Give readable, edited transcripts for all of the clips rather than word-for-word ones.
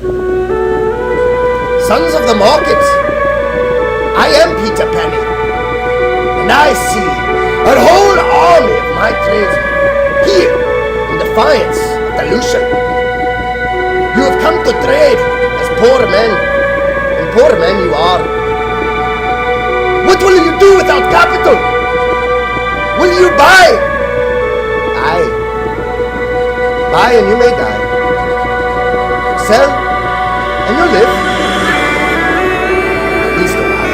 Sons of the market, I am Peter Penny, and I see a whole army of my tradesmen here in defiance of dilution. You have come to trade as poor men, and poor men you are. What will you do without capital? Will you buy? Aye. Buy and you may die. Sell and you live. At least a while.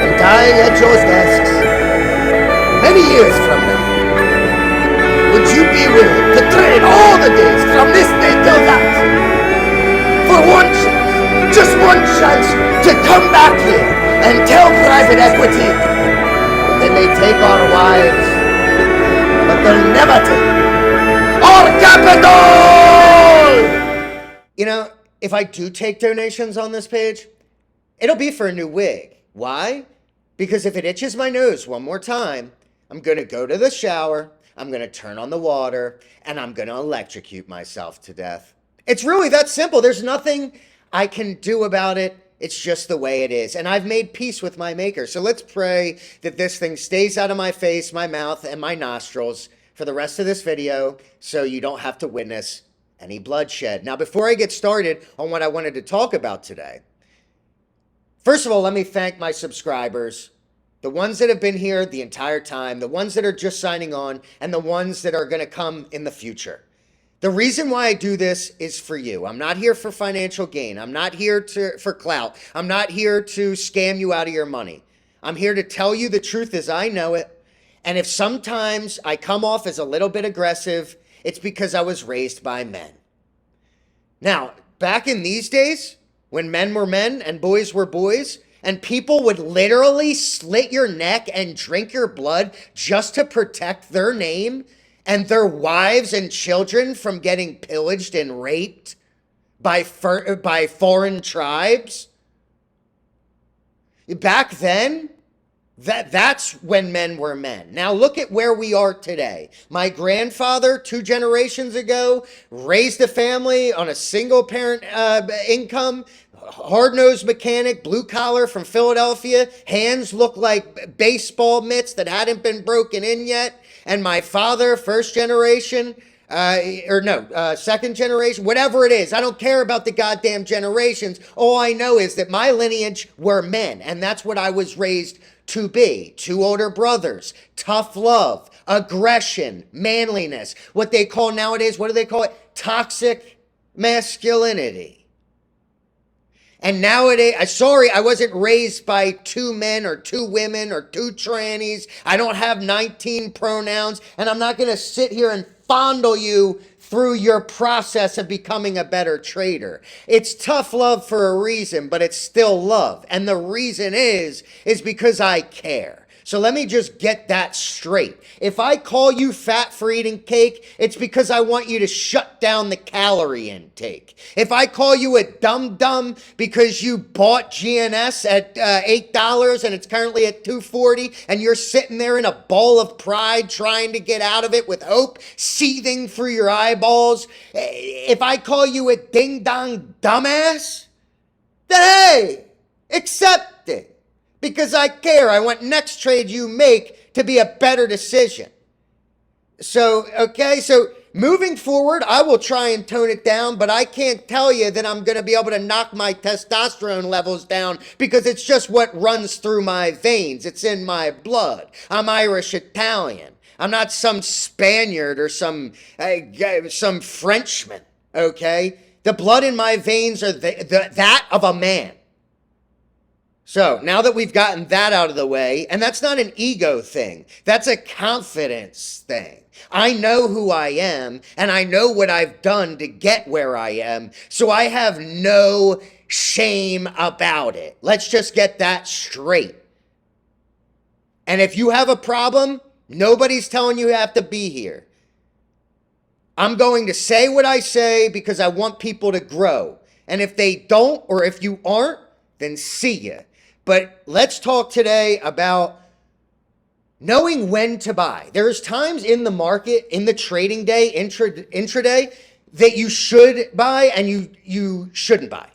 And die at your desks. Many years from now, would you be willing to trade all the days from this day till that for one chance, just one chance to come back here and tell private equity that they may take our wives, but they'll never take our capital? You know, if I do take donations on this page, it'll be for a new wig. Why? Because if it itches my nose one more time, I'm going to go to the shower, I'm going to turn on the water, and I'm going to electrocute myself to death. It's really that simple. There's nothing I can do about it. It's just the way it is. And I've made peace with my maker. So let's pray that this thing stays out of my face, my mouth, and my nostrils for the rest of this video so you don't have to witness any bloodshed. Now, before I get started on what I wanted to talk about today, first of all, let me thank my subscribers. The ones that have been here the entire time, the ones that are just signing on, and the ones that are going to come in the future. The reason why I do this is for you. I'm not here for financial gain. I'm not here for clout. I'm not here to scam you out of your money. I'm here to tell you the truth as I know it. And if sometimes I come off as a little bit aggressive, it's because I was raised by men. Now, back in these days, when men were men and boys were boys, and people would literally slit your neck and drink your blood just to protect their name and their wives and children from getting pillaged and raped by foreign tribes. Back then, that's when men were men. Now look at where we are today. My grandfather, 2 generations ago, raised a family on a single parent income. Hard-nosed mechanic, blue collar from Philadelphia. Hands look like baseball mitts that hadn't been broken in yet. And my father, first generation, second generation, whatever it is. I don't care about the goddamn generations. All I know is that my lineage were men, and that's what I was raised to be. 2 older brothers, tough love, aggression, manliness. What they call nowadays, what do they call it? Toxic masculinity. And nowadays, sorry, I wasn't raised by 2 men or 2 women or 2 trannies. I don't have 19 pronouns, and I'm not going to sit here and fondle you through your process of becoming a better trader. It's tough love for a reason, but it's still love. And the reason is because I care. So let me just get that straight. If I call you fat for eating cake, it's because I want you to shut down the calorie intake. If I call you a dum-dum because you bought GNS at $8 and it's currently at $2.40 and you're sitting there in a ball of pride trying to get out of it with hope seething through your eyeballs, if I call you a ding-dong dumbass, then hey, accept it. Because I care. I want next trade you make to be a better decision. So, okay, so moving forward, I will try and tone it down, but I can't tell you that I'm going to be able to knock my testosterone levels down because it's just what runs through my veins. It's in my blood. I'm Irish Italian. I'm not some Spaniard or some Frenchman, okay? The blood in my veins are that of a man. So now that we've gotten that out of the way, and that's not an ego thing, that's a confidence thing. I know who I am, and I know what I've done to get where I am, so I have no shame about it. Let's just get that straight. And if you have a problem, nobody's telling you have to be here. I'm going to say what I say because I want people to grow. And if they don't, or if you aren't, then see ya. But let's talk today about knowing when to buy. There's times in the market, in the trading day, intraday, that you should buy and you shouldn't buy.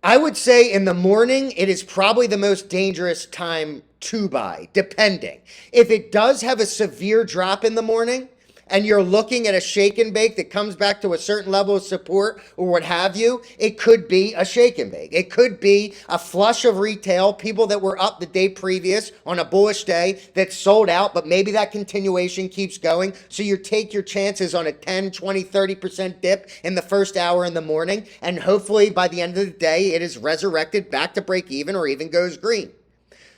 I would say in the morning, it is probably the most dangerous time to buy, depending. If it does have a severe drop in the morning, and you're looking at a shake and bake that comes back to a certain level of support or what have you, it could be a shake and bake. It could be a flush of retail, people that were up the day previous on a bullish day that sold out, but maybe that continuation keeps going. So you take your chances on a 10, 20, 30% dip in the first hour in the morning, and hopefully by the end of the day, it is resurrected back to break even or even goes green.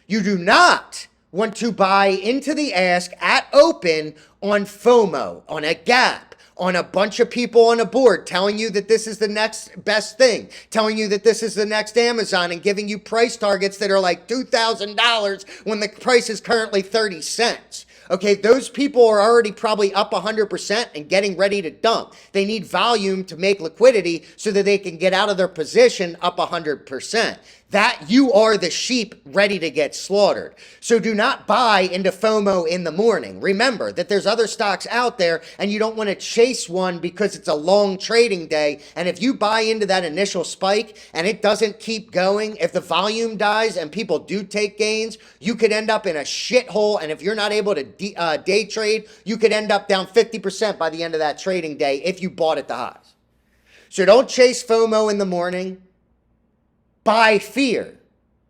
You do not want to buy into the ask at open on FOMO, on a gap, on a bunch of people on a board telling you that this is the next best thing, telling you that this is the next Amazon and giving you price targets that are like $2,000 when the price is currently 30 cents. Okay, those people are already probably up 100% and getting ready to dump. They need volume to make liquidity so that they can get out of their position up 100%. That you are the sheep ready to get slaughtered. So do not buy into FOMO in the morning. Remember that there's other stocks out there and you don't want to chase one because it's a long trading day. And if you buy into that initial spike and it doesn't keep going, if the volume dies and people do take gains, you could end up in a shithole. And if you're not able to day trade, you could end up down 50% by the end of that trading day if you bought at the highs. So don't chase FOMO in the morning. Buy fear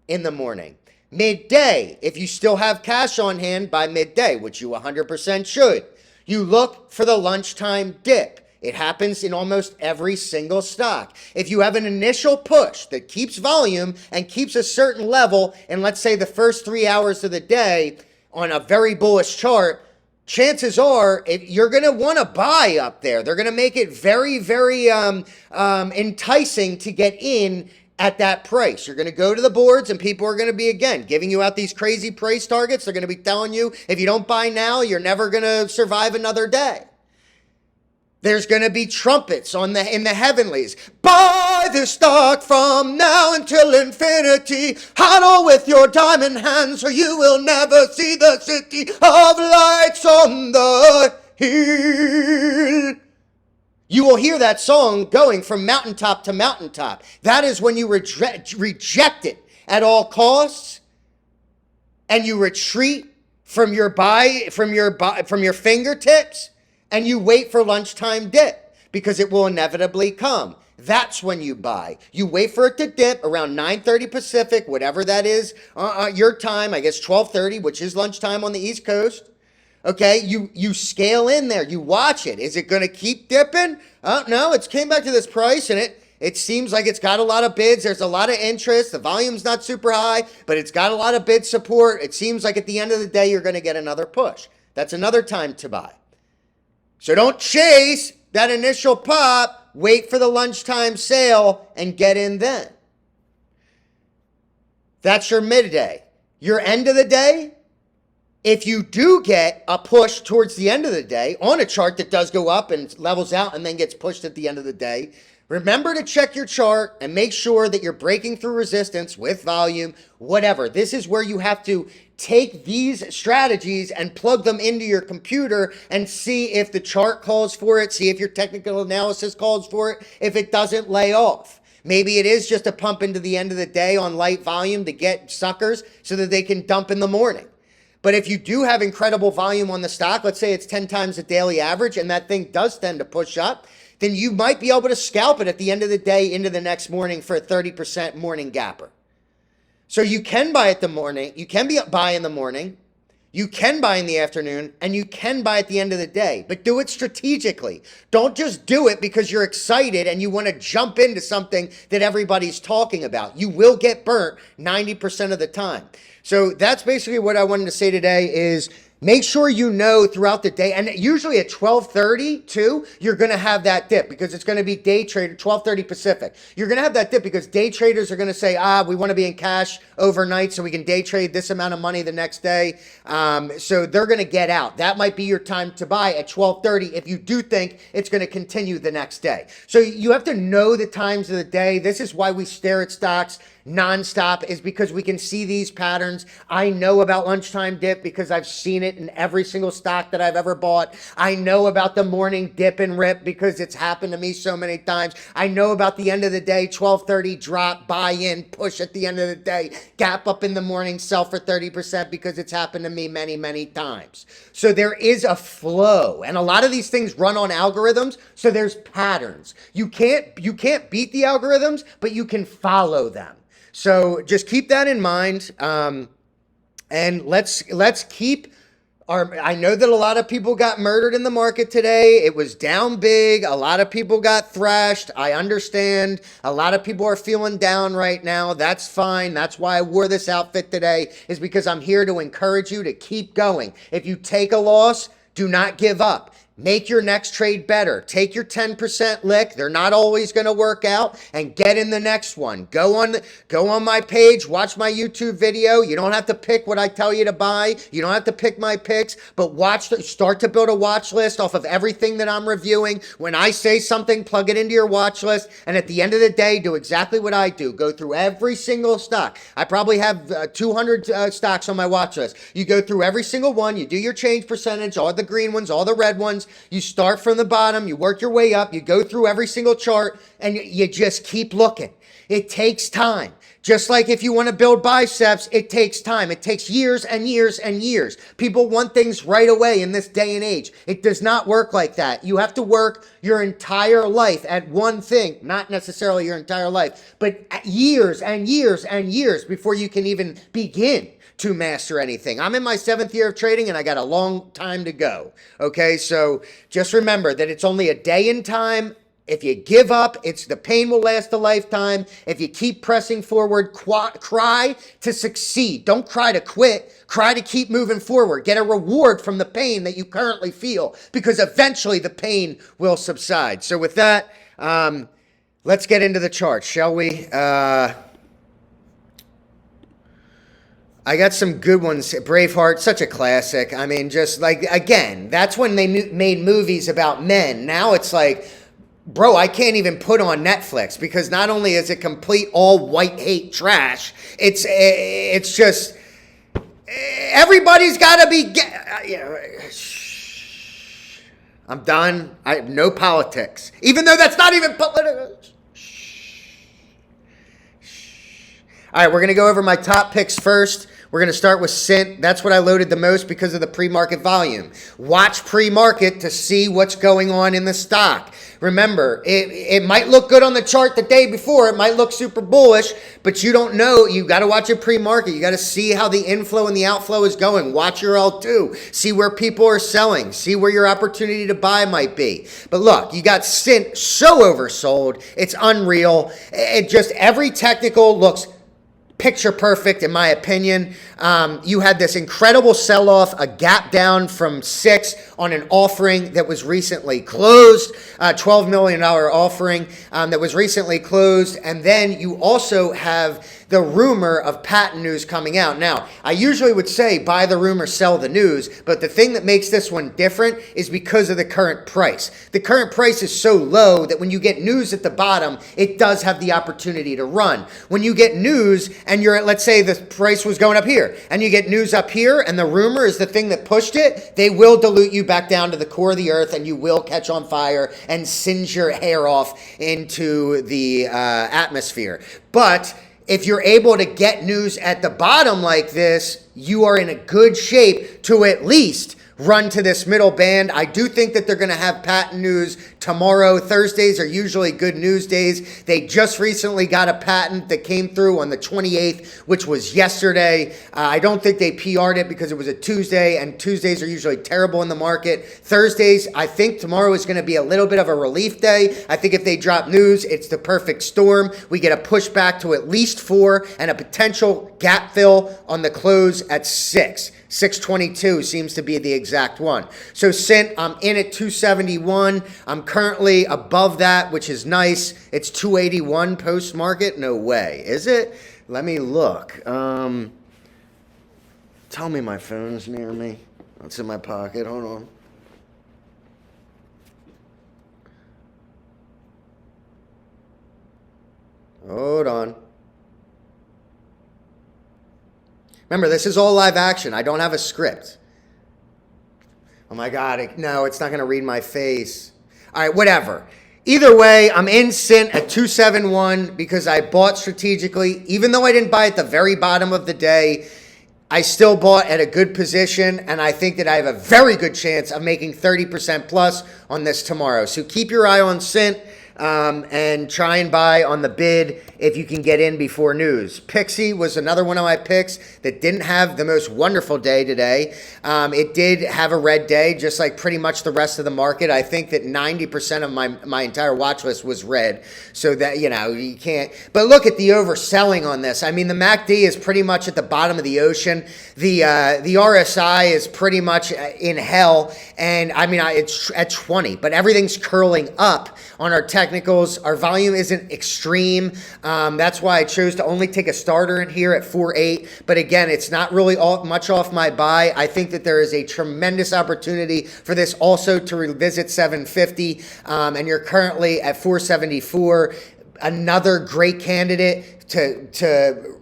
in the morning. Midday, if you still have cash on hand by midday, which you 100% should, you look for the lunchtime dip. It happens in almost every single stock. If you have an initial push that keeps volume and keeps a certain level, and let's say the first 3 hours of the day on a very bullish chart, chances are you're going to want to buy up there. They're going to make it very, very enticing to get in at that price. You're going to go to the boards and people are going to be, again, giving you out these crazy price targets. They're going to be telling you, if you don't buy now, you're never going to survive another day. There's going to be trumpets in the heavenlies. Buy this stock from now until infinity. Huddle with your diamond hands or you will never see the city of lights on the hill. You will hear that song going from mountaintop to mountaintop. That is when you reject it at all costs and you retreat from your fingertips and you wait for lunchtime dip because it will inevitably come. That's when you buy. You wait for it to dip around 9:30 Pacific, whatever that is, your time, I guess 12:30, which is lunchtime on the East Coast. Okay, you scale in there, you watch it. Is it going to keep dipping? Oh, no, it's came back to this price and it seems like it's got a lot of bids. There's a lot of interest. The volume's not super high, but it's got a lot of bid support. It seems like at the end of the day, you're going to get another push. That's another time to buy. So don't chase that initial pop. Wait for the lunchtime sale and get in then. That's your midday. Your end of the day, if you do get a push towards the end of the day on a chart that does go up and levels out and then gets pushed at the end of the day, remember to check your chart and make sure that you're breaking through resistance with volume, whatever. This is where you have to take these strategies and plug them into your computer and see if the chart calls for it, see if your technical analysis calls for it, if it doesn't lay off. Maybe it is just a pump into the end of the day on light volume to get suckers so that they can dump in the morning. But if you do have incredible volume on the stock, let's say it's 10 times the daily average and that thing does tend to push up, then you might be able to scalp it at the end of the day into the next morning for a 30% morning gapper. So you can buy at the morning, you can buy in the morning, you can buy in the afternoon, and you can buy at the end of the day, but do it strategically. Don't just do it because you're excited and you want to jump into something that everybody's talking about. You will get burnt 90% of the time. So that's basically what I wanted to say today is make sure you know throughout the day, and usually at 12:30 too, you're going to have that dip because it's going to be day trader, 12:30 Pacific. You're going to have that dip because day traders are going to say, we want to be in cash overnight so we can day trade this amount of money the next day. So they're going to get out. That might be your time to buy at 12:30 if you do think it's going to continue the next day. So you have to know the times of the day. This is why we stare at stocks nonstop is because we can see these patterns. I know about lunchtime dip because I've seen it in every single stock that I've ever bought. I know about the morning dip and rip because it's happened to me so many times. I know about the end of the day, 12:30 drop, buy in, push at the end of the day, gap up in the morning, sell for 30% because it's happened to me many, many times. So there is a flow, and a lot of these things run on algorithms, so there's patterns. You can't beat the algorithms, but you can follow them. So just keep that in mind, and let's keep I know that a lot of people got murdered in the market today. It was down big. A lot of people got thrashed. I understand. A lot of people are feeling down right now. That's fine. That's why I wore this outfit today, is because I'm here to encourage you to keep going. If you take a loss, do not give up. Make your next trade better. Take your 10% lick. They're not always going to work out, and get in the next one. Go on my page, watch my YouTube video. You don't have to pick what I tell you to buy. You don't have to pick my picks, but start to build a watch list off of everything that I'm reviewing. When I say something, plug it into your watch list, and at the end of the day, do exactly what I do. Go through every single stock. I probably have 200 stocks on my watch list. You go through every single one. You do your change percentage, all the green ones, all the red ones. You start from the bottom, you work your way up, you go through every single chart, and you just keep looking. It takes time. Just like if you want to build biceps, it takes time. It takes years and years and years. People want things right away in this day and age. It does not work like that. You have to work your entire life at one thing, not necessarily your entire life, but years and years and years before you can even begin to master anything. I'm in my 7th year of trading, and I got a long time to go. Okay, so just remember that it's only a day in time. If you give up, the pain will last a lifetime. If you keep pressing forward, cry to succeed. Don't cry to quit. Cry to keep moving forward. Get a reward from the pain that you currently feel, because eventually the pain will subside. So with that, let's get into the chart, shall we? I got some good ones. Braveheart, such a classic. I mean, just like, again, that's when they made movies about men. Now it's like, bro, I can't even put on Netflix, because not only is it complete all white hate trash, it's just, everybody's got to be, I'm done. I have no politics, even though that's not even political. All right, we're going to go over my top picks first. We're going to start with SINT. That's what I loaded the most because of the pre-market volume. Watch pre-market to see what's going on in the stock. Remember, it might look good on the chart the day before. It might look super bullish, but you don't know. You got to watch it pre-market. You got to see how the inflow and the outflow is going. Watch your L2. See where people are selling. See where your opportunity to buy might be. But look, you got SINT so oversold. It's unreal. It just, every technical looks picture perfect, in my opinion. You had this incredible sell-off, a gap down from 6 on an offering that was recently closed, $12 million offering that was recently closed. And then you also have the rumor of patent news coming out. Now, I usually would say buy the rumor, sell the news, but the thing that makes this one different is because of the current price. The current price is so low that when you get news at the bottom, it does have the opportunity to run. When you get news and you're at, let's say the price was going up here, and you get news up here, and the rumor is the thing that pushed it, they will dilute you back down to the core of the earth, and you will catch on fire and singe your hair off into the atmosphere. But if you're able to get news at the bottom like this, you are in a good shape to at least run to this middle band. I do think that they're going to have patent news tomorrow. Thursdays are usually good news days. They just recently got a patent that came through on the 28th, which was yesterday. I don't think they PR'd it because it was a Tuesday, and Tuesdays are usually terrible in the market. Thursdays, I think tomorrow is going to be a little bit of a relief day. I think if they drop news, it's the perfect storm. We get a pushback to at least 4 and a potential gap fill on the close at 6. 622 seems to be the exact one. So SINT, I'm in at 271. I'm currently above that, which is nice. It's 281 post-market. No way. Is it? Let me look. Tell me my phone's near me. It's in my pocket. Hold on. Hold on. Remember, this is all live action. I don't have a script. Oh my God, no, it's not going to read my face. All right, whatever. Either way, I'm in SINT at 271 because I bought strategically. Even though I didn't buy at the very bottom of the day, I still bought at a good position, and I think that I have a very good chance of making 30% plus on this tomorrow. So keep your eye on SINT. And try and buy on the bid if you can get in before news. PIXY was another one of my picks that didn't have the most wonderful day today. It did have a red day, just like pretty much the rest of the market. I think that 90% of my entire watch list was red. So that, you know, you can't. But look at the overselling on this. I mean, the MACD is pretty much at the bottom of the ocean. The RSI is pretty much in hell. And I mean, it's at 20, but everything's curling up on our technicals. Our volume isn't extreme. That's why I chose to only take a starter in here at 4.8. But again, it's not really much off my buy. I think that there is a tremendous opportunity for this also to revisit 750. And you're currently at 474. Another great candidate to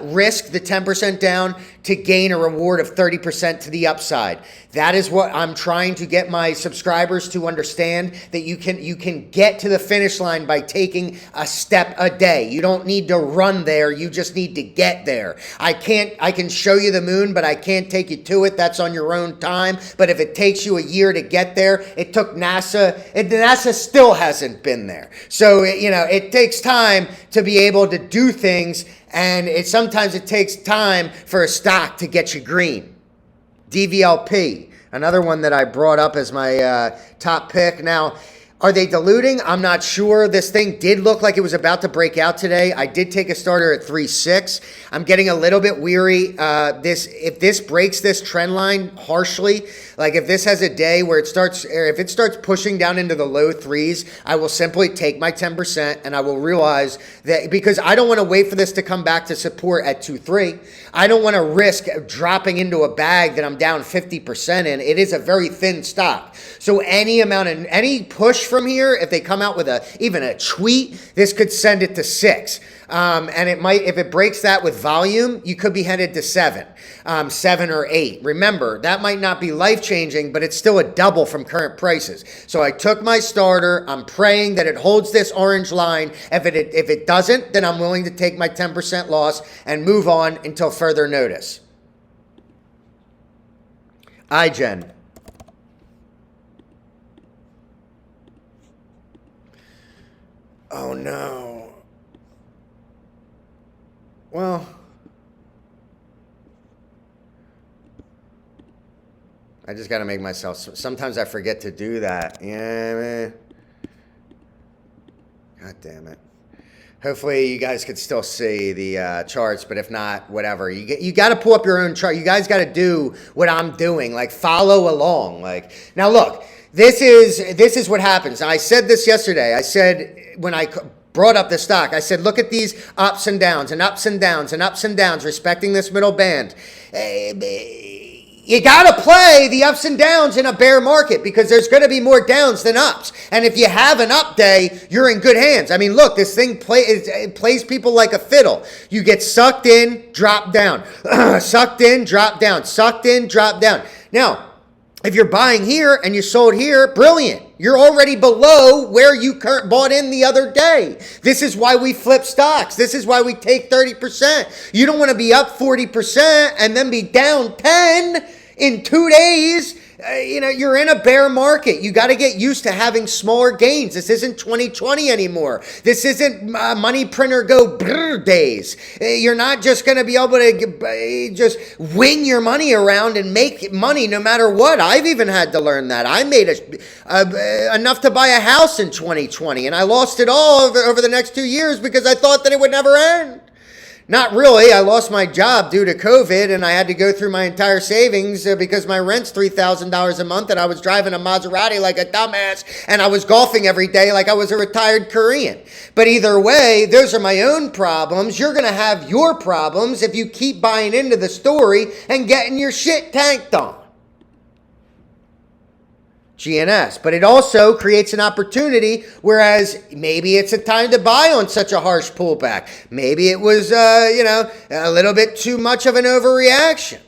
risk the 10% down to gain a reward of 30% to the upside. That is what I'm trying to get my subscribers to understand, that you can get to the finish line by taking a step a day. You don't need to run there. You just need to get there. I can show you the moon, but I can't take you to it. That's on your own time. But if it takes you a year to get there, it took NASA, and NASA still hasn't been there. So, you know, it takes time to be able to do things. And sometimes it takes time for a stock to get you green. DVLP, another one that I brought up as my top pick. Now, are they diluting? I'm not sure. This thing did look like it was about to break out today. I did take a starter at 3.6. I'm getting a little bit weary. If this breaks this trend line harshly, like if this has a day where if it starts pushing down into the low threes, I will simply take my 10% and I will realize that, because I don't want to wait for this to come back to support at 2.3. I don't want to risk dropping into a bag that I'm down 50% in. It is a very thin stock. So any push from here, if they come out with even a tweet, this could send it to 6. And it might, if it breaks that with volume, you could be headed to 7 or 8. Remember, that might not be life-changing, but it's still a double from current prices. So I took my starter. I'm praying that it holds this orange line. If it doesn't, then I'm willing to take my 10% loss and move on until further notice. IGEN. Oh no. Well, I just got to make myself, sometimes I forget to do that. Yeah, man. God damn it. Hopefully you guys could still see the charts, but if not, whatever. You got to pull up your own chart. You guys got to do what I'm doing, like follow along. Like, now look, this is what happens. I said this yesterday. I said, when I brought up the stock, I said, look at these ups and downs and ups and downs and ups and downs, respecting this middle band. You got to play the ups and downs in a bear market, because there's going to be more downs than ups. And if you have an up day, you're in good hands. I mean, look, this thing plays people like a fiddle. You get sucked in, drop down, sucked in, drop down, sucked in, drop down. Now, if you're buying here and you sold here, brilliant. You're already below where you bought in the other day. This is why we flip stocks. This is why we take 30%. You don't want to be up 40% and then be down 10 in 2 days. You're in a bear market. You got to get used to having smaller gains. This isn't 2020 anymore. This isn't money printer go brr days. You're not just going to be able to just wing your money around and make money no matter what. I've even had to learn that. I made enough to buy a house in 2020, and I lost it all over the next 2 years because I thought that it would never end. Not really. I lost my job due to COVID, and I had to go through my entire savings because my rent's $3,000 a month, and I was driving a Maserati like a dumbass, and I was golfing every day like I was a retired Korean. But either way, those are my own problems. You're going to have your problems if you keep buying into the story and getting your shit tanked on. GNS, but it also creates an opportunity, whereas maybe it's a time to buy on such a harsh pullback. Maybe it was, a little bit too much of an overreaction.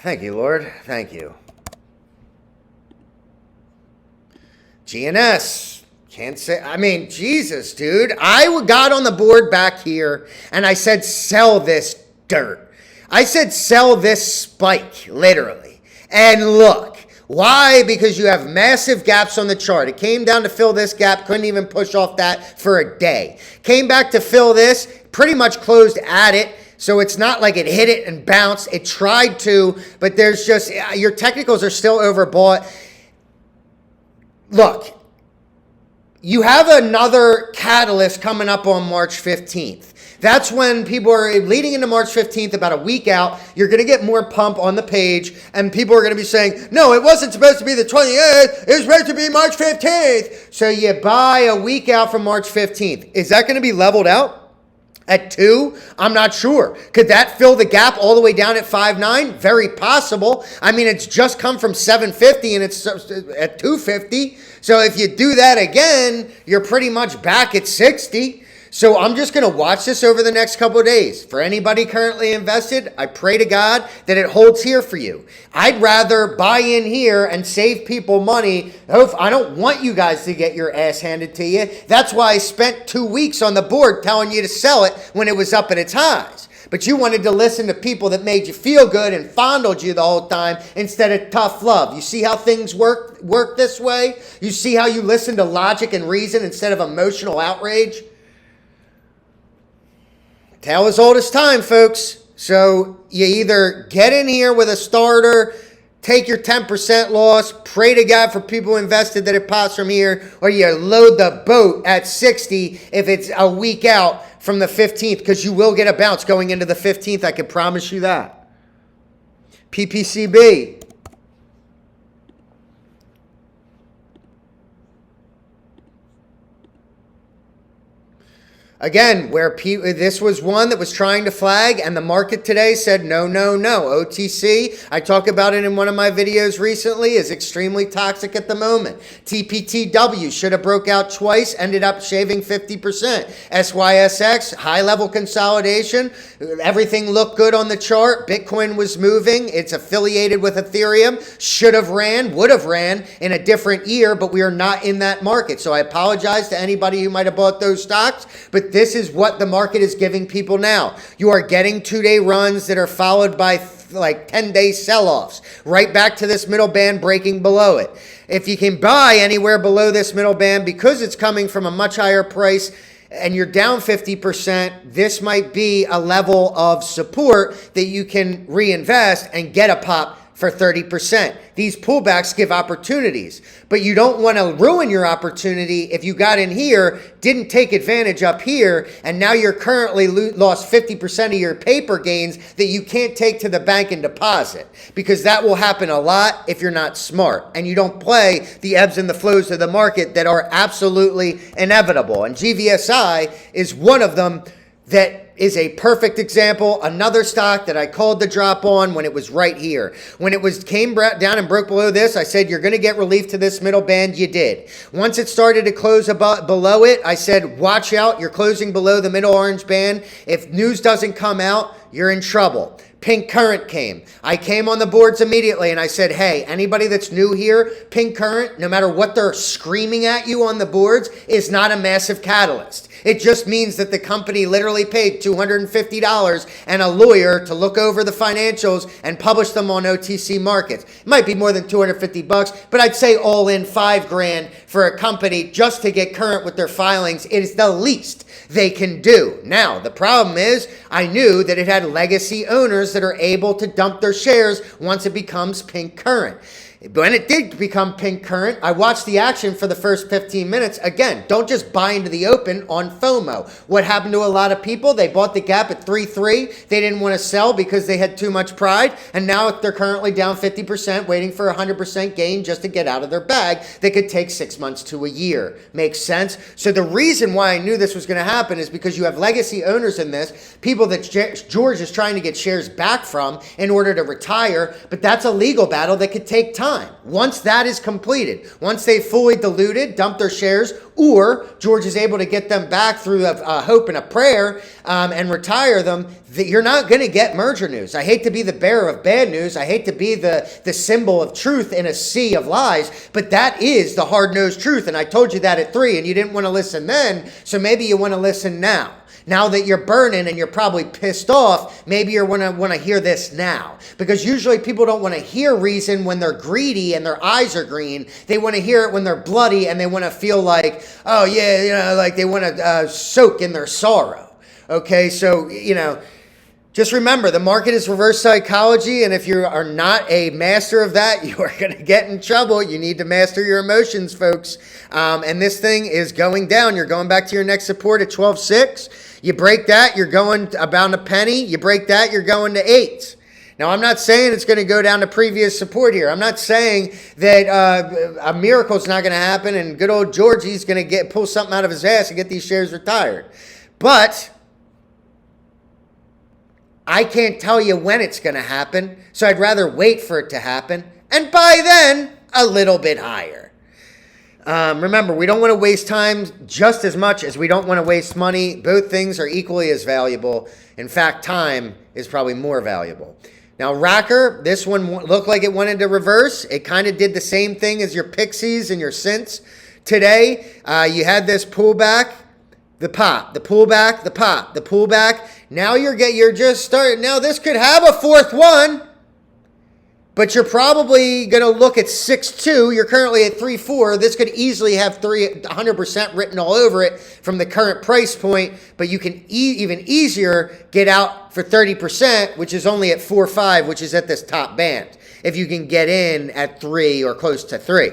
Thank you, Lord. Thank you. GNS. Can't say, I mean, Jesus, dude. I got on the board back here and I said, sell this dirt. I said, sell this spike, literally. And look, why? Because you have massive gaps on the chart. It came down to fill this gap, couldn't even push off that for a day. Came back to fill this, pretty much closed at it. So it's not like it hit it and bounced. It tried to, but there's just, your technicals are still overbought. Look. You have another catalyst coming up on March 15th. That's when people are leading into March 15th, about a week out. You're going to get more pump on the page, and people are going to be saying, no, it wasn't supposed to be the 28th. It was supposed to be March 15th. So you buy a week out from March 15th. Is that going to be leveled out? At 2, I'm not sure. Could that fill the gap all the way down at 5.9? Very possible. I mean, it's just come from 750 and it's at 250. So if you do that again, you're pretty much back at 60. So I'm just going to watch this over the next couple of days. For anybody currently invested, I pray to God that it holds here for you. I'd rather buy in here and save people money. I don't want you guys to get your ass handed to you. That's why I spent 2 weeks on the board telling you to sell it when it was up at its highs. But you wanted to listen to people that made you feel good and fondled you the whole time instead of tough love. You see how things work this way? You see how you listen to logic and reason instead of emotional outrage? Tale as old as time, folks. So you either get in here with a starter, take your 10% loss, pray to God for people invested that it pops from here, or you load the boat at 60 if it's a week out from the 15th, because you will get a bounce going into the 15th. I can promise you that. PPCB. Again, where this was one that was trying to flag, and the market today said, no, no, no. OTC, I talk about it in one of my videos recently, is extremely toxic at the moment. TPTW should have broke out twice, ended up shaving 50%. SYSX, high-level consolidation. Everything looked good on the chart. Bitcoin was moving. It's affiliated with Ethereum. Should have ran, would have ran in a different year, but we are not in that market. So I apologize to anybody who might have bought those stocks, but this is what the market is giving people now. You are getting 2-day runs that are followed by like 10-day sell-offs, right back to this middle band, breaking below it. If you can buy anywhere below this middle band, because it's coming from a much higher price and you're down 50%, this might be a level of support that you can reinvest and get a pop for 30%. These pullbacks give opportunities, but you don't want to ruin your opportunity if you got in here, didn't take advantage up here, and now you're currently lost 50% of your paper gains that you can't take to the bank and deposit, because that will happen a lot if you're not smart and you don't play the ebbs and the flows of the market that are absolutely inevitable. And GVSI is one of them that is a perfect example. Another stock that I called the drop on when it was right here. When it came down and broke below this, I said, you're going to get relief to this middle band. You did. Once it started to close below it, I said, watch out. You're closing below the middle orange band. If news doesn't come out, you're in trouble. Pink Current came. I came on the boards immediately and I said, hey, anybody that's new here, Pink Current, no matter what they're screaming at you on the boards, is not a massive catalyst. It just means that the company literally paid $250 and a lawyer to look over the financials and publish them on OTC markets. It might be more than $250, but I'd say all in $5,000 for a company just to get current with their filings. It is the least they can do. Now, the problem is I knew that it had legacy owners that are able to dump their shares once it becomes Pink Current. When it did become pink current, I watched the action for the first 15 minutes. Again, don't just buy into the open on FOMO. What happened to a lot of people? They bought the gap at 3.3. They didn't want to sell because they had too much pride. And now they're currently down 50%, waiting for a 100% gain just to get out of their bag. They could take 6 months to a year. Makes sense? So the reason why I knew this was going to happen is because you have legacy owners in this, people that George is trying to get shares back from in order to retire. But that's a legal battle that could take time. Once that is completed, once they fully diluted, dump their shares, or George is able to get them back through a hope and a prayer and retire them, that you're not going to get merger news. I hate to be the bearer of bad news. I hate to be the symbol of truth in a sea of lies, but that is the hard-nosed truth. And I told you that at 3, and you didn't want to listen then, so maybe you want to listen now. Now that you're burning and you're probably pissed off, maybe you're want to hear this now. Because usually people don't want to hear reason when they're greedy and their eyes are green. They want to hear it when they're bloody and they want to feel like, oh yeah, you know, like they want to soak in their sorrow. Okay, so, you know, just remember, the market is reverse psychology, and if you are not a master of that, you are going to get in trouble. You need to master your emotions, folks. And this thing is going down. You're going back to your next support at 12.6. You break that, you're going about a penny. You break that, you're going to 8. Now, I'm not saying it's going to go down to previous support here. I'm not saying that a miracle's not going to happen and good old Georgie's going to pull something out of his ass and get these shares retired. But I can't tell you when it's going to happen, so I'd rather wait for it to happen, and by then, a little bit higher. Remember, we don't want to waste time just as much as we don't want to waste money. Both things are equally as valuable. In fact, time is probably more valuable. Now, RAKR, this one looked like it went into reverse. It kind of did the same thing as your PIXYs and your SINTs. Today, you had this pullback. The pop, the pullback, the pop, the pullback. Now you're just starting. Now this could have a fourth one, but you're probably going to look at 6.2. You're currently at 3.4. This could easily have 100% written all over it from the current price point, but you can even easier get out for 30%, which is only at 4.5, which is at this top band, if you can get in at 3 or close to 3.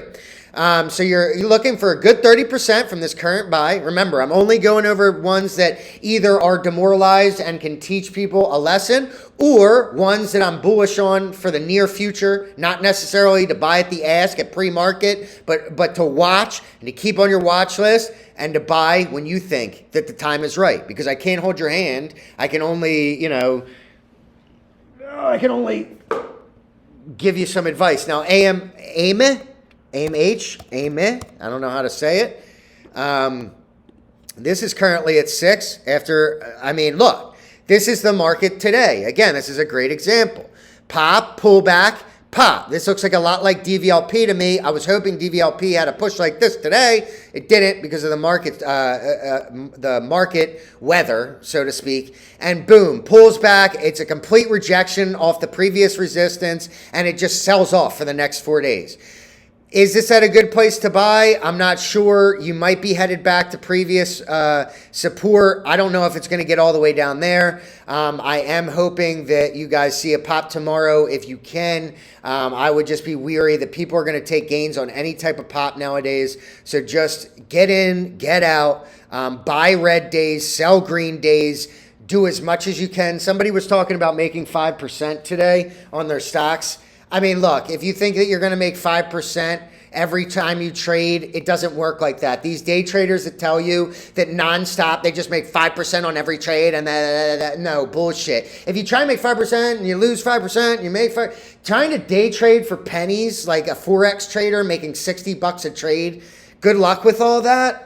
So you're looking for a good 30% from this current buy. Remember, I'm only going over ones that either are demoralized and can teach people a lesson, or ones that I'm bullish on for the near future, not necessarily to buy at the ask at pre-market, but to watch and to keep on your watch list and to buy when you think that the time is right. Because I can't hold your hand. I can only, give you some advice. Now, AMIH, I don't know how to say it. This is currently at 6 after, look, this is the market today. Again, this is a great example. Pop, pullback, pop. This looks like a lot like DVLP to me. I was hoping DVLP had a push like this today. It didn't because of the market weather, so to speak. And boom, pulls back. It's a complete rejection off the previous resistance, and it just sells off for the next 4 days. Is this at a good place to buy? I'm not sure. You might be headed back to previous support. I don't know if it's going to get all the way down there. I am hoping that you guys see a pop tomorrow if you can. I would just be weary that people are going to take gains on any type of pop nowadays. So just get in, get out, buy red days, sell green days. Do as much as you can. Somebody was talking about making 5% today on their stocks. Look, if you think that you're going to make 5% every time you trade, it doesn't work like that. These day traders that tell you that nonstop, they just make 5% on every trade and no, bullshit. If you try to make 5% and you lose 5%, you make 5%. Trying to day trade for pennies like a Forex trader making $60 a trade, good luck with all that.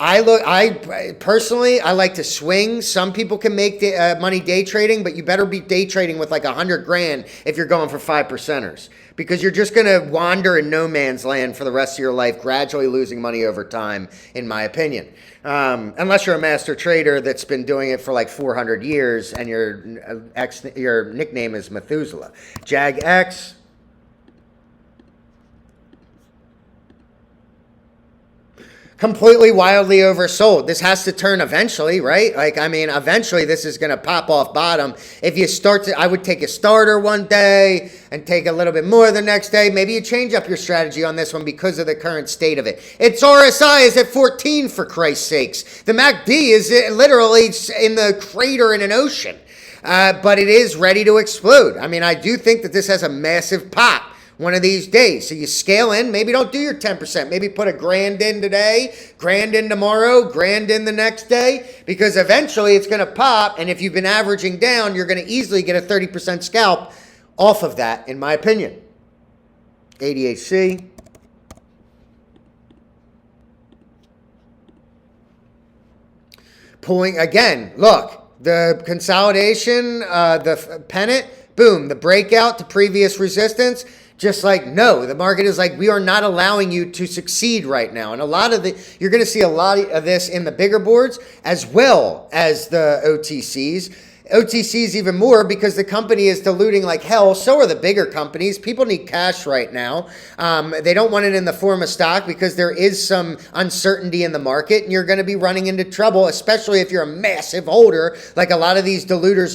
I personally like to swing. Some people can make money day trading, but you better be day trading with like 100 grand if you're going for 5%ers, because you're just going to wander in no man's land for the rest of your life, gradually losing money over time, in my opinion. Unless you're a master trader that's been doing it for like 400 years and your nickname is Methuselah. JAGX. completely wildly oversold. This has to turn eventually, right? Like, I mean, eventually this is going to pop off bottom. If you start to, I would take a starter one day and take a little bit more the next day. Maybe you change up your strategy on this one because of the current state of it. Its RSI is at 14, for Christ's sakes. The MACD is literally in the crater in an ocean. But it is ready to explode. I mean, I do think that this has a massive pop one of these days. So you scale in, maybe don't do your 10%. Maybe put a grand in today, grand in tomorrow, grand in the next day, because eventually it's going to pop. And if you've been averaging down, you're going to easily get a 30% scalp off of that, in my opinion. ADHC. Pulling again, look, the consolidation, the pennant, boom, the breakout to previous resistance. Just like, no, the market is like, we are not allowing you to succeed right now. And a lot of you're going to see a lot of this in the bigger boards as well as the OTCs. OTCs even more because the company is diluting like hell. So are the bigger companies. People need cash right now. They don't want it in the form of stock because there is some uncertainty in the market and you're going to be running into trouble, especially if you're a massive holder like a lot of these diluters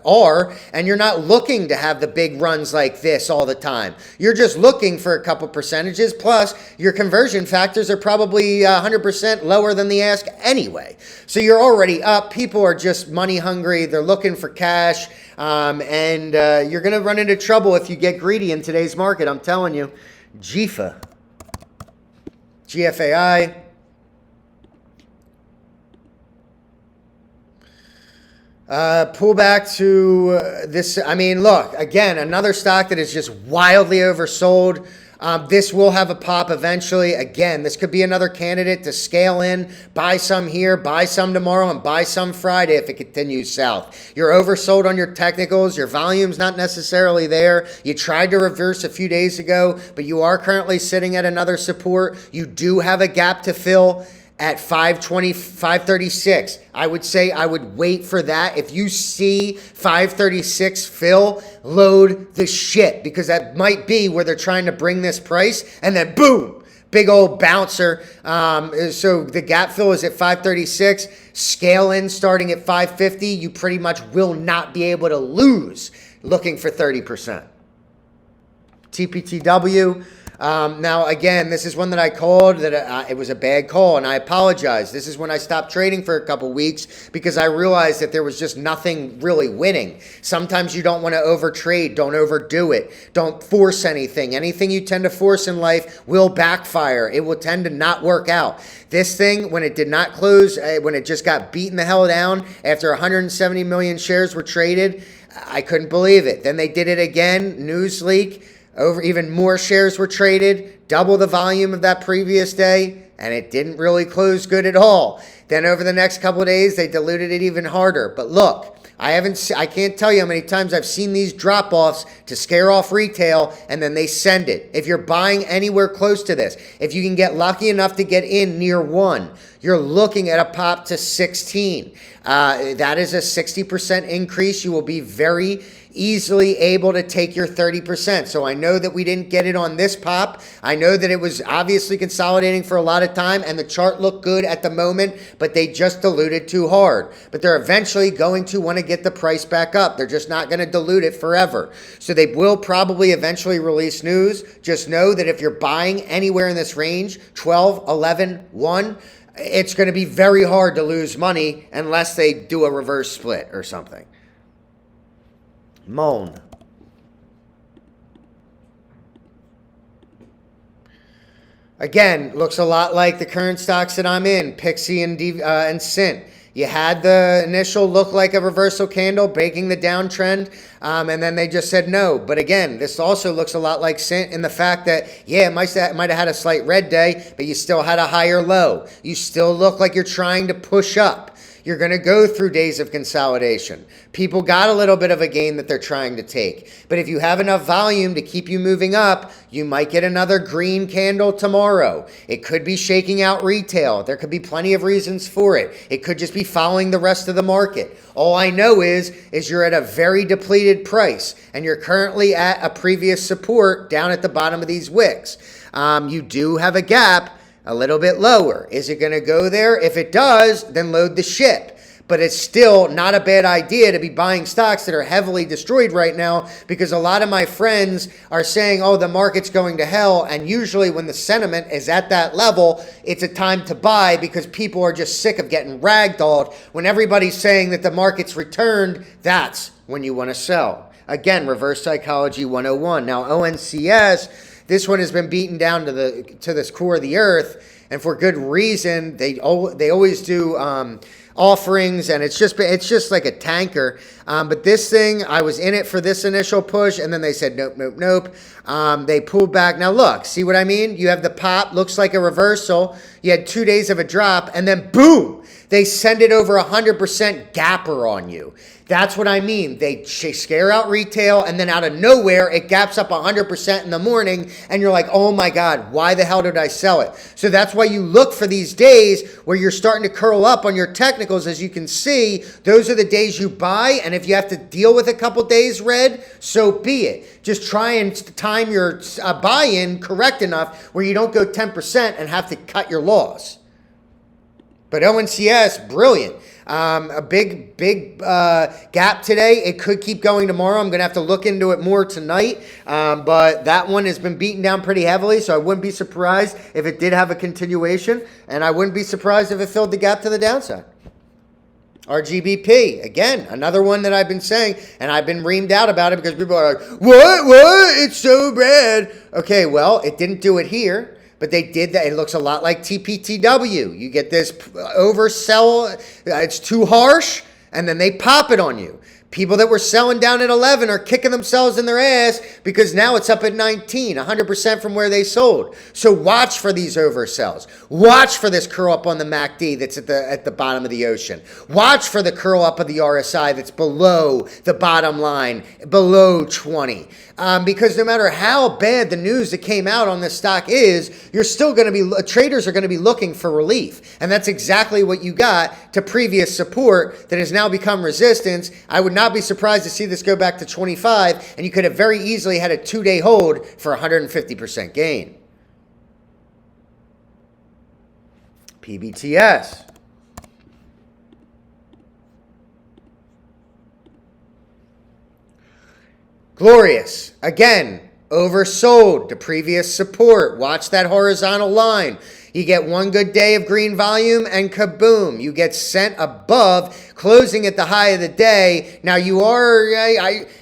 are, and you're not looking to have the big runs like this all the time. You're just looking for a couple percentages, plus your conversion factors are probably 100% lower than the ask anyway. So you're already up. People are just money hungry. They're looking for cash, and you're going to run into trouble if you get greedy in today's market. I'm telling you. GFA, GFAI, pull back to this. I mean, look, again, another stock that is just wildly oversold. This will have a pop eventually. Again, this could be another candidate to scale in, buy some here, buy some tomorrow, and buy some Friday if it continues south. You're oversold on your technicals. Your volume's not necessarily there. You tried to reverse a few days ago, but you are currently sitting at another support. You do have a gap to fill at 520, 536. I would say I would wait for that. If you see 536 fill, load the shit, because that might be where they're trying to bring this price, and then boom, big old bouncer. So the gap fill is at 536. Scale in starting at 550. You pretty much will not be able to lose looking for 30%. TPTW. Now, again, this is one that I called that it was a bad call, and I apologize. This is when I stopped trading for a couple weeks because I realized that there was just nothing really winning. Sometimes you don't want to overtrade. Don't overdo it. Don't force anything. Anything you tend to force in life will backfire. It will tend to not work out. This thing, when it did not close, when it just got beaten the hell down after 170 million shares were traded, I couldn't believe it. Then they did it again, news leak. Over even more shares were traded, double the volume of that previous day, and it didn't really close good at all. Then over the next couple of days, they diluted it even harder. But look, I can't tell you how many times I've seen these drop-offs to scare off retail, and then they send it. If you're buying anywhere close to this, if you can get lucky enough to get in near 1, you're looking at a pop to 16. That is a 60% increase. You will be very easily able to take your 30%. So I know that we didn't get it on this pop. I know that it was obviously consolidating for a lot of time and the chart looked good at the moment, but they just diluted too hard. But they're eventually going to want to get the price back up. They're just not going to dilute it forever. So they will probably eventually release news. Just know that if you're buying anywhere in this range, 12, 11, 1, it's going to be very hard to lose money unless they do a reverse split or something. MULN. Again, looks a lot like the current stocks that I'm in, PIXY and SINT. You had the initial look like a reversal candle breaking the downtrend, and then they just said no. But again, this also looks a lot like SINT in the fact that, yeah, it might have had a slight red day, but you still had a higher low. You still look like you're trying to push up. You're going to go through days of consolidation. People got a little bit of a gain that they're trying to take. But if you have enough volume to keep you moving up, you might get another green candle tomorrow. It could be shaking out retail. There could be plenty of reasons for it. It could just be following the rest of the market. All I know is you're at a very depleted price, and you're currently at a previous support down at the bottom of these wicks. You do have a gap, a little bit lower. Is it going to go there? If it does, then load the ship. But it's still not a bad idea to be buying stocks that are heavily destroyed right now, because a lot of my friends are saying, oh, the market's going to hell. And usually when the sentiment is at that level, it's a time to buy, because people are just sick of getting ragdolled. When everybody's saying that the market's returned, that's when you want to sell. Again, reverse psychology 101. Now, ONCS, this one has been beaten down to this core of the earth, and for good reason. They always do offerings, and it's just like a tanker. But this thing, I was in it for this initial push, and then they said nope, nope, nope. They pulled back. Now look, see what I mean? You have the pop, looks like a reversal. You had 2 days of a drop, and then boom, they send it over 100% gapper on you. That's what I mean. They scare out retail, and then out of nowhere, it gaps up 100% in the morning, and you're like, oh my God, why the hell did I sell it? So that's why you look for these days where you're starting to curl up on your technicals. As you can see, those are the days you buy, and if you have to deal with a couple days red, so be it. Just try and time your buy-in correct enough where you don't go 10% and have to cut your loss. But ONCS, brilliant. A big gap today. It could keep going tomorrow. I'm going to have to look into it more tonight. But that one has been beaten down pretty heavily, so I wouldn't be surprised if it did have a continuation, and I wouldn't be surprised if it filled the gap to the downside. RGBP, again, another one that I've been saying, and I've been reamed out about it because people are like, what? It's so bad. Okay, well, it didn't do it here. But they did that. It looks a lot like TPTW. You get this oversell. It's too harsh, and then they pop it on you. People that were selling down at 11 are kicking themselves in their ass because now it's up at 19, 100% from where they sold. So watch for these oversells. Watch for this curl up on the MACD that's at the bottom of the ocean. Watch for the curl up of the RSI that's below the bottom line, below 20. Because no matter how bad the news that came out on this stock is, you're still going to be, traders are going to be looking for relief. And that's exactly what you got to previous support that has now become resistance. I would not be surprised to see this go back to 25, and you could have very easily had a 2-day hold for 150% gain. PBTS. Glorious. Again, oversold to previous support. Watch that horizontal line. You get one good day of green volume and kaboom, you get sent above, closing at the high of the day. Now you are,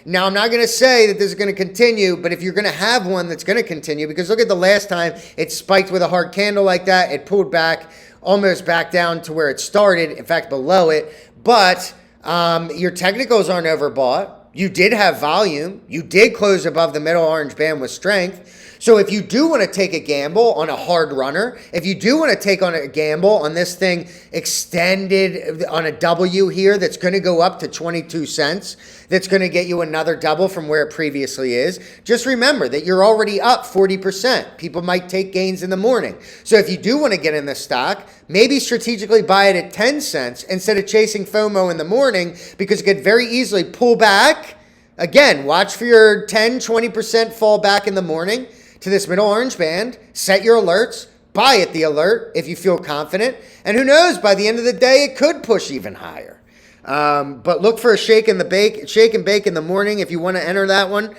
now I'm not going to say that this is going to continue, but if you're going to have one that's going to continue, because look at the last time it spiked with a hard candle like that, it pulled back, almost back down to where it started, in fact below it, but your technicals aren't overbought. You did have volume. You did close above the middle orange band with strength. So if you do want to take a gamble on a hard runner, if you do want to take on a gamble on this thing extended on a W here that's going to go up to 22 cents, that's going to get you another double from where it previously is, just remember that you're already up 40%. People might take gains in the morning. So if you do want to get in this stock, maybe strategically buy it at 10 cents instead of chasing FOMO in the morning, because it could very easily pull back. Again, watch for your 10, 20% fall back in the morning to this middle orange band. Set your alerts. Buy at the alert if you feel confident. And who knows, by the end of the day, it could push even higher. But look for a shake and bake in the morning if you want to enter that one.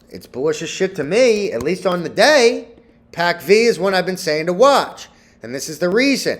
It's bullish as shit to me, at least on the day. PACV is one I've been saying to watch. And this is the reason.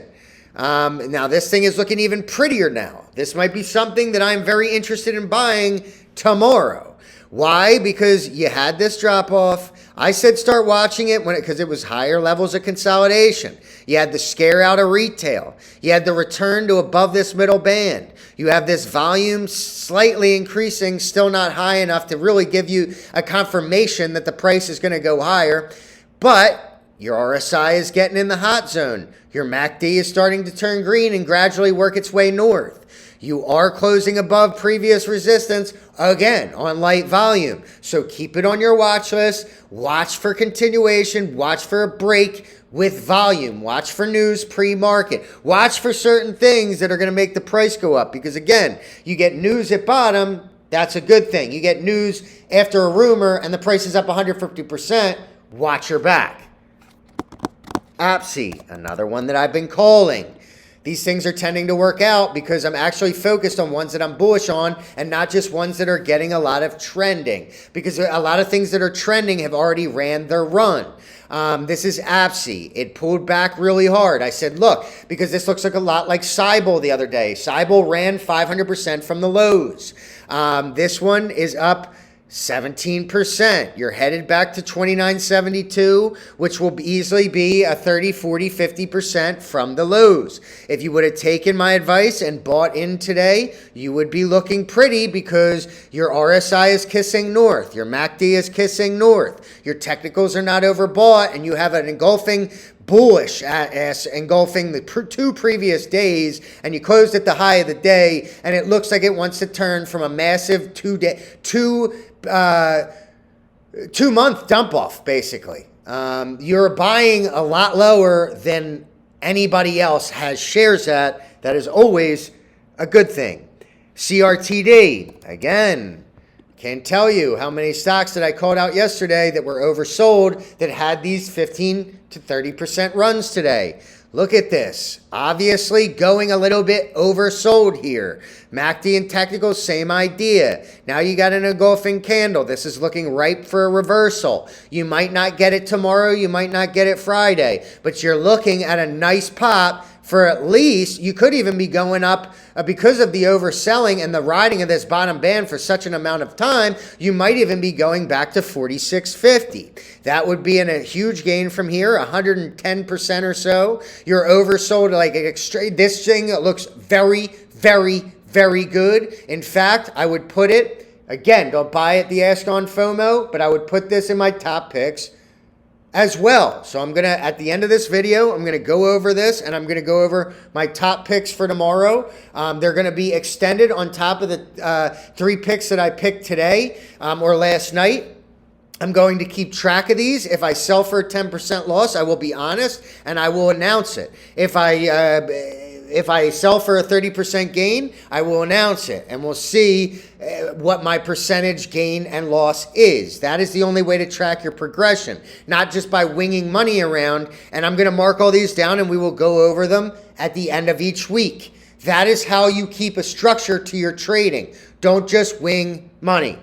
Now, this thing is looking even prettier now. This might be something that I'm very interested in buying tomorrow. Why? Because you had this drop off. I said start watching it because it was higher levels of consolidation. You had the scare out of retail. You had the return to above this middle band. You have this volume slightly increasing, still not high enough to really give you a confirmation that the price is going to go higher. But your RSI is getting in the hot zone. Your MACD is starting to turn green and gradually work its way north. You are closing above previous resistance, again, on light volume. So keep it on your watch list. Watch for continuation. Watch for a break with volume. Watch for news pre-market. Watch for certain things that are going to make the price go up. Because, again, you get news at bottom, that's a good thing. You get news after a rumor and the price is up 150%, watch your back. APSI, another one that I've been calling. These things are tending to work out because I'm actually focused on ones that I'm bullish on and not just ones that are getting a lot of trending, because a lot of things that are trending have already ran their run. This is APSI. It pulled back really hard. I said, look, because this looks like a lot like Cybele the other day. Cybele ran 500% from the lows. This one is up 17%. You're headed back to 29.72, which will easily be a 30, 40, 50% from the lows. If you would have taken my advice and bought in today, you would be looking pretty because your RSI is kissing north. Your MACD is kissing north. Your technicals are not overbought, and you have an engulfing bullish ass engulfing the two previous days, and you closed at the high of the day, and it looks like it wants to turn from a massive two-month dump off, basically. You're buying a lot lower than anybody else has shares at. That is always a good thing. CRTD, again, can't tell you how many stocks that I called out yesterday that were oversold that had these 15 to 30% runs today. Look at this. Obviously going a little bit oversold here. MACD and technicals, same idea. Now you got an engulfing candle. This is looking ripe for a reversal. You might not get it tomorrow. You might not get it Friday. But you're looking at a nice pop for at least, you could even be going up because of the overselling and the riding of this bottom band for such an amount of time, you might even be going back to 46.50. That would be a huge gain from here, 110% or so. You're oversold like this thing looks very, very, very good. In fact, I would put it, again, don't buy it the ask on FOMO, but I would put this in my top picks as well. So I'm going to, at the end of this video, I'm going to go over this, and I'm going to go over my top picks for tomorrow. They're going to be extended on top of the 3 picks that I picked today or last night. I'm going to keep track of these. If I sell for a 10% loss, I will be honest, and I will announce it. If I sell for a 30% gain, I will announce it, and we'll see what my percentage gain and loss is. That is the only way to track your progression, not just by winging money around. And I'm going to mark all these down, and we will go over them at the end of each week. That is how you keep a structure to your trading. Don't just wing money.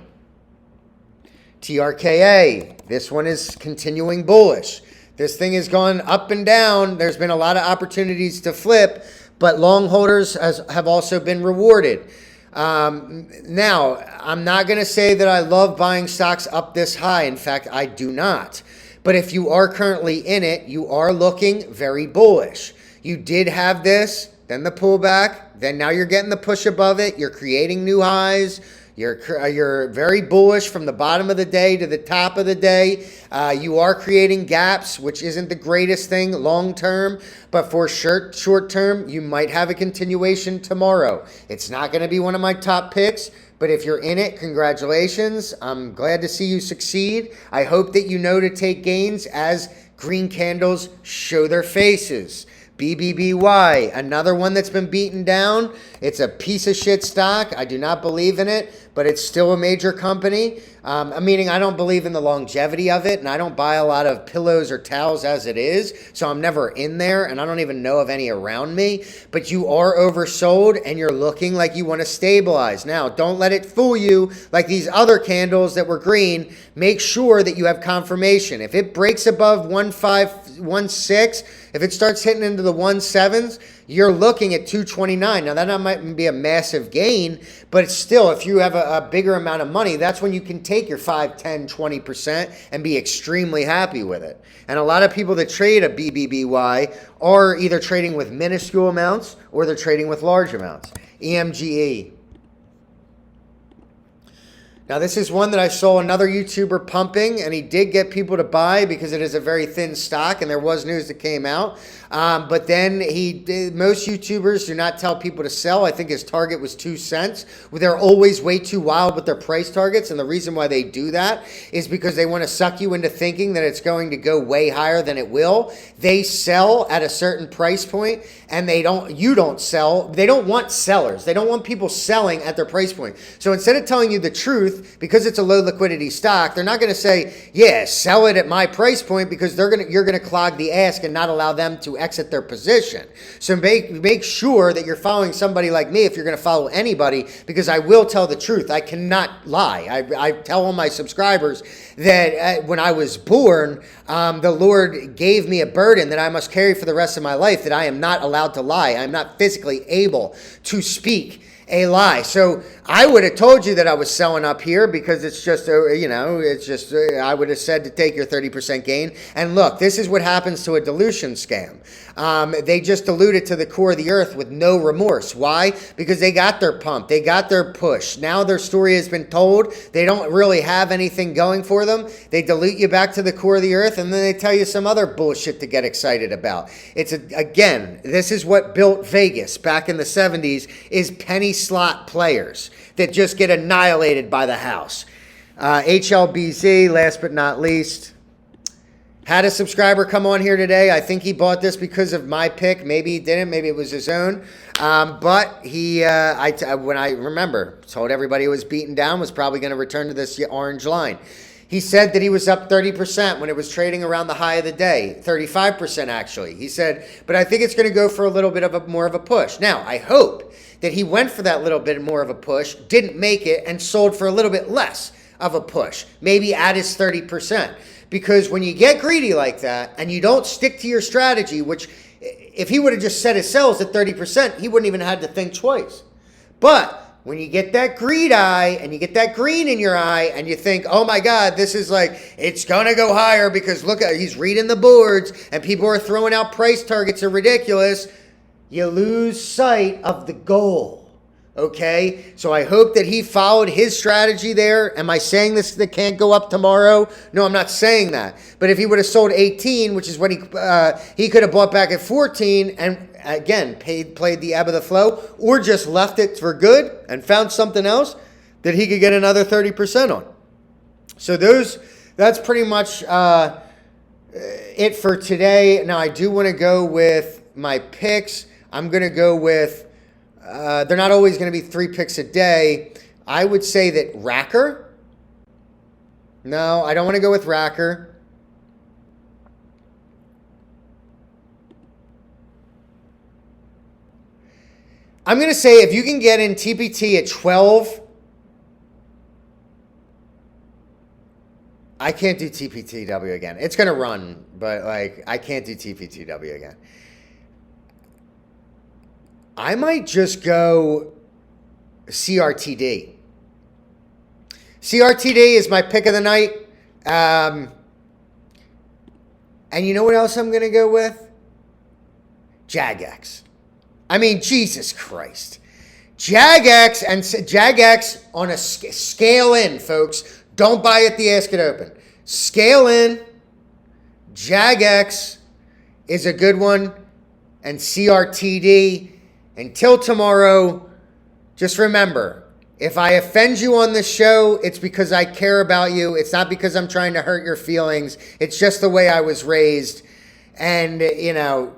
TRKA, this one is continuing bullish. This thing has gone up and down. There's been a lot of opportunities to flip, but long holders have also been rewarded. Now, I'm not going to say that I love buying stocks up this high. In fact, I do not. But if you are currently in it, you are looking very bullish. You did have this, then the pullback, then now you're getting the push above it. You're creating new highs. You're very bullish from the bottom of the day to the top of the day. You are creating gaps, which isn't the greatest thing long term, but for short term, you might have a continuation tomorrow. It's not going to be one of my top picks, but if you're in it, congratulations. I'm glad to see you succeed. I hope that you know to take gains as green candles show their faces. BBBY, another one that's been beaten down. It's a piece of shit stock. I do not believe in it, but it's still a major company. Meaning I don't believe in the longevity of it, and I don't buy a lot of pillows or towels as it is, so I'm never in there, and I don't even know of any around me. But you are oversold, and you're looking like you want to stabilize. Now, don't let it fool you like these other candles that were green. Make sure that you have confirmation. If it breaks above 1.516, if it starts hitting into the 1.7s, you're looking at 229. Now, that might be a massive gain, but still, if you have a bigger amount of money, that's when you can take your 5, 10, 20% and be extremely happy with it. And a lot of people that trade a BBBY are either trading with minuscule amounts or they're trading with large amounts. EMGE. Now, this is one that I saw another YouTuber pumping, and he did get people to buy because it is a very thin stock, and there was news that came out. But then most YouTubers do not tell people to sell. I think his target was 2 cents. They're always way too wild with their price targets. And the reason why they do that is because they want to suck you into thinking that it's going to go way higher than it will. They sell at a certain price point, and you don't sell. They don't want sellers. They don't want people selling at their price point. So instead of telling you the truth, because it's a low liquidity stock, they're not going to say, yeah, sell it at my price point, because you're going to clog the ask and not allow them to exit their position. So make sure that you're following somebody like me if you're going to follow anybody, because I will tell the truth. I cannot lie. I tell all my subscribers that when I was born, the Lord gave me a burden that I must carry for the rest of my life, that I am not allowed to lie. I'm not physically able to speak a lie. So I would have told you that I was selling up here, because it's just, I would have said to take your 30% gain. And look, this is what happens to a dilution scam. They just dilute it to the core of the earth with no remorse. Why? Because they got their pump. They got their push. Now their story has been told. They don't really have anything going for them. They dilute you back to the core of the earth, and then they tell you some other bullshit to get excited about. Again, this is what built Vegas back in the 70s, is penny slot players that just get annihilated by the house. HLBZ, last but not least, had a subscriber come on here today. I think he bought this because of my pick. Maybe he didn't. Maybe it was his own. But he, when I remember, told everybody it was beaten down, was probably going to return to this orange line. He said that he was up 30% when it was trading around the high of the day, 35% actually. He said, but I think it's going to go for a little bit more of a push. Now, I hope that he went for that little bit more of a push, didn't make it, and sold for a little bit less of a push, maybe at his 30%. Because when you get greedy like that and you don't stick to your strategy, which if he would have just set his sells at 30%, he wouldn't even have to think twice. But when you get that greed eye and you get that green in your eye and you think, oh my God, this is like, it's going to go higher because look at, he's reading the boards and people are throwing out price targets are ridiculous, you lose sight of the goal. Okay, so I hope that he followed his strategy there. Am I saying this that can't go up tomorrow? No, I'm not saying that. But if he would have sold 18, which is what he could have bought back at 14, and again played the ebb of the flow, or just left it for good and found something else that he could get another 30% on. So that's pretty much it for today. Now I do want to go with my picks. I'm going to go with. They're not always going to be 3 picks a day. I would say that RAKR. No, I don't want to go with RAKR. I'm going to say if you can get in TPT at 12, I can't do TPTW again. It's going to run, but like I can't do TPTW again. I might just go CRTD. CRTD is my pick of the night. And you know what else I'm going to go with? JAGX. I mean, Jesus Christ. JAGX on a scale in, folks. Don't buy at the ask it open. Scale in. JAGX is a good one. And CRTD. Until tomorrow, just remember, if I offend you on this show, it's because I care about you. It's not because I'm trying to hurt your feelings. It's just the way I was raised. And, you know,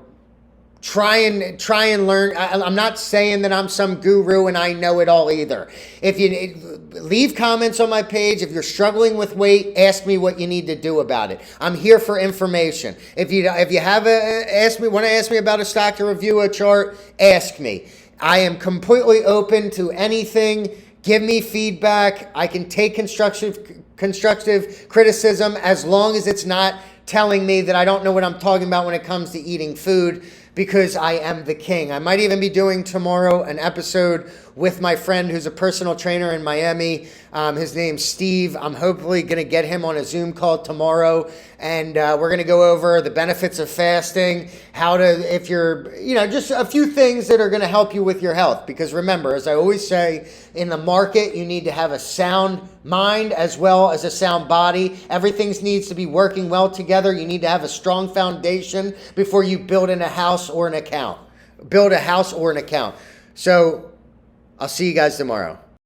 try and learn. I'm not saying that I'm some guru and I know it all either. If you leave comments on my page, if you're struggling with weight, ask me what you need to do about it. I'm here for information. If you have want to ask me about a stock to review a chart, ask me. I am completely open to anything. Give me feedback. I can take constructive criticism as long as it's not telling me that I don't know what I'm talking about when it comes to eating food. because I am the king. I might even be doing tomorrow an episode with my friend who's a personal trainer in Miami. His name's Steve. I'm hopefully going to get him on a Zoom call tomorrow, and we're going to go over the benefits of fasting, how to, if you're, just a few things that are going to help you with your health. Because remember, as I always say, in the market, you need to have a sound mind as well as a sound body. Everything needs to be working well together. You need to have a strong foundation before you build a house or an account. So I'll see you guys tomorrow.